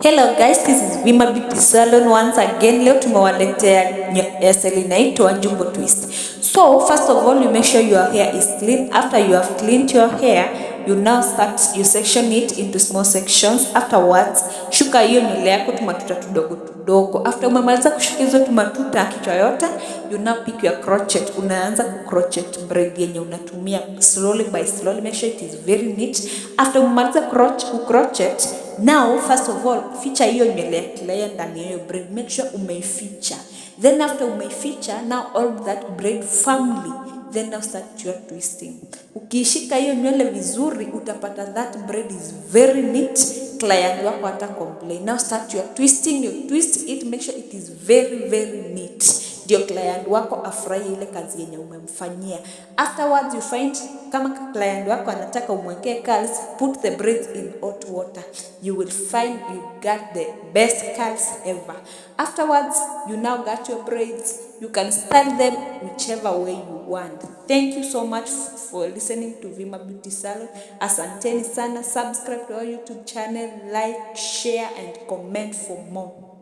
Hello guys, this is Vimar Beauty Salon once again. Leo tumewaletea hairstyle inaitwa Jumbo Twist. So first of all, you make sure your hair is clean. After you have cleaned your hair, you now section it into small sections. Afterwards, shuka hiyo nywele yako tumatuta tudogo tudogo. After umemaliza kushuka hizo tumatuta kichwa yote, you now pick your crochet. Unaanza ku crochet braid yenye unatumia slowly by slowly. Make sure it is very neat. After umemaliza crochet, now first of all feature hiyo nywele ya clay ndani ya hiyo braid. Make sure umeificha. Then after umeificha, now hold that braid firmly. Then now start your twisting. Ukishika hiyo nywele vizuri utapata that braid is very neat. Client wako hata complain. Now start your twisting. You twist it, make sure it is very neat. Ndio client wako afurahi ile kazi yenye umemfanyia. Afterwards you find kama client wako anataka umwekee curls, put the braids in hot water. You will find you got the best curls ever. Afterwards you now got your braids. You can style them whichever way you want. Thank you so much for listening to Vimar Beauty Salon. Asanteni sana. Subscribe to our YouTube channel, like, share and comment for more.